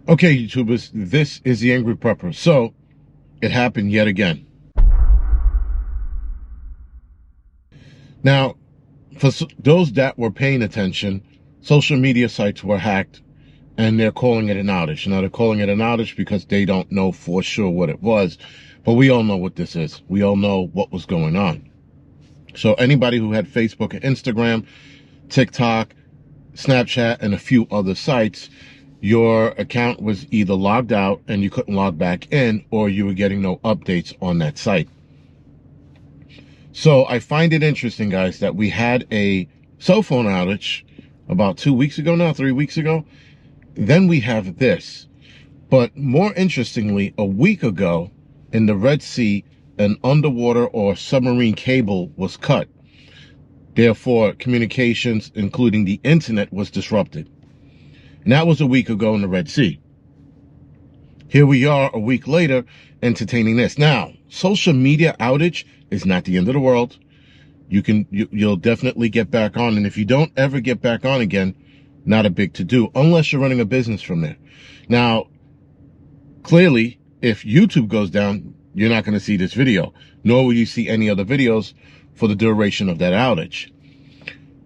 Okay, YouTubers, this is the Angryprepper. So, it happened yet again. Now, for those that were paying attention, social media sites were hacked, and they're calling it an outage. Now, they're calling it an outage because they don't know for sure what it was, but we all know what this is. We all know what was going on. So, anybody who had Facebook and Instagram, TikTok, Snapchat, and a few other sites, your account was either logged out and you couldn't log back in, or you were getting no updates on that site. So I find it interesting, guys, that we had a cell phone outage about 2 weeks ago now, 3 weeks ago. Then we have this. But more interestingly, a week ago in the Red Sea, an underwater or submarine cable was cut. Therefore, communications, including the internet, was disrupted. And that was a week ago in the Red Sea. Here we are a week later entertaining this. Now, social media outage is not the end of the world. You'll definitely get back on. And if you don't ever get back on again, not a big to-do, unless you're running a business from there. Now, clearly, if YouTube goes down, you're not going to see this video, nor will you see any other videos for the duration of that outage.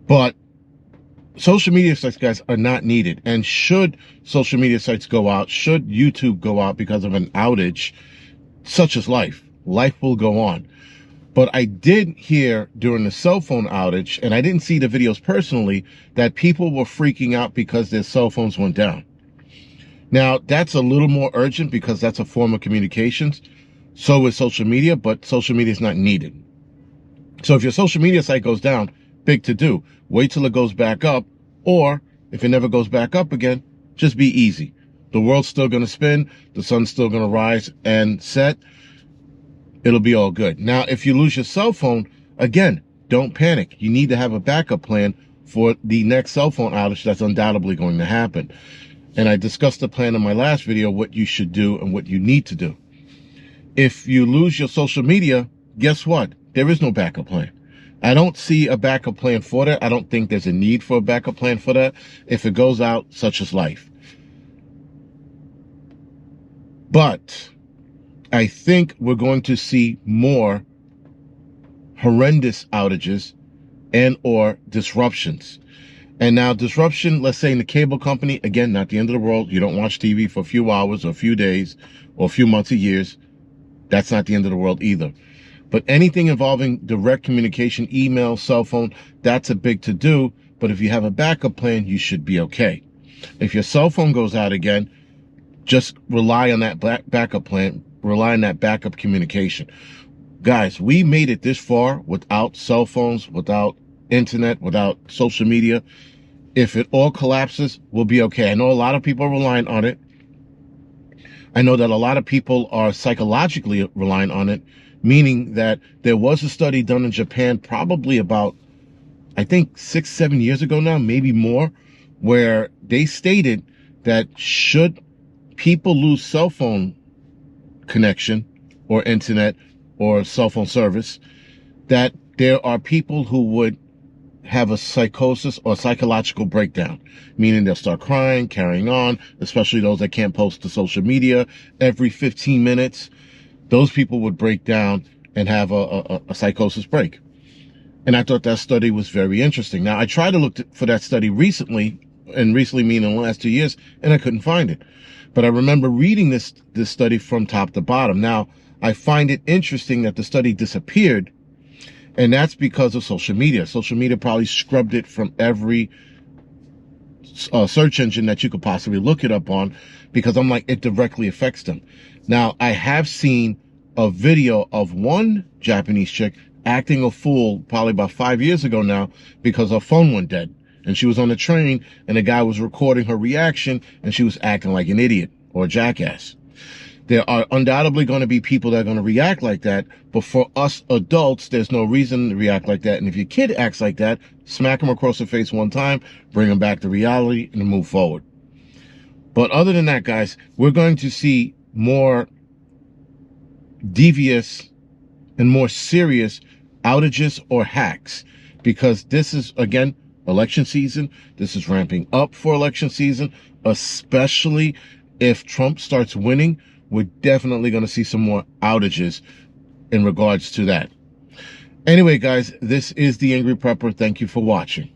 But social media sites, guys, are not needed. And should social media sites go out, should YouTube go out because of an outage, such as life will go on. But I did hear during the cell phone outage, and I didn't see the videos personally, that people were freaking out because their cell phones went down. Now, that's a little more urgent because that's a form of communications. So is social media, but social media is not needed. So if your social media site goes down, big to do. Wait till it goes back up, or if it never goes back up again, just be easy. The world's still going to spin. The sun's still going to rise and set. It'll be all good. Now, if you lose your cell phone, again, don't panic. You need to have a backup plan for the next cell phone outage that's undoubtedly going to happen. And I discussed the plan in my last video, what you should do and what you need to do. If you lose your social media, guess what? There is no backup plan. I don't see a backup plan for that. I don't think there's a need for a backup plan for that. If it goes out, such is life. But I think we're going to see more horrendous outages and or disruptions. And now disruption, let's say in the cable company, again, not the end of the world. You don't watch TV for a few hours or a few days or a few months or years. That's not the end of the world either. But anything involving direct communication, email, cell phone, that's a big to-do. But if you have a backup plan, you should be okay. If your cell phone goes out again, just rely on that backup plan. Rely on that backup communication. Guys, we made it this far without cell phones, without internet, without social media. If it all collapses, we'll be okay. I know a lot of people are relying on it. I know that a lot of people are psychologically relying on it, meaning that there was a study done in Japan probably about, I think 6-7 years ago now, maybe more, where they stated that should people lose cell phone connection or internet or cell phone service, that there are people who would have a psychosis or psychological breakdown, meaning they'll start crying, carrying on, especially those that can't post to social media every 15 minutes. Those people would break down and have a psychosis break. And I thought that study was very interesting. Now, I tried to look for that study recently, and recently meaning in the last 2 years, and I couldn't find it. But I remember reading this study from top to bottom. Now, I find it interesting that the study disappeared, and that's because of social media. Social media probably scrubbed it from every search engine that you could possibly look it up on, because I'm like, it directly affects them. Now, I have seen a video of one Japanese chick acting a fool probably about 5 years ago now because her phone went dead. And she was on the train, and the guy was recording her reaction, and she was acting like an idiot or a jackass. There are undoubtedly going to be people that are going to react like that, but for us adults, there's no reason to react like that. And if your kid acts like that, smack him across the face one time, bring him back to reality, and move forward. But other than that, guys, we're going to see more devious and more serious outages or hacks, because this is, again, election season. This is ramping up for election season, especially if Trump starts winning, we're definitely going to see some more outages in regards to that. Anyway, guys, this is the Angry Prepper. Thank you for watching.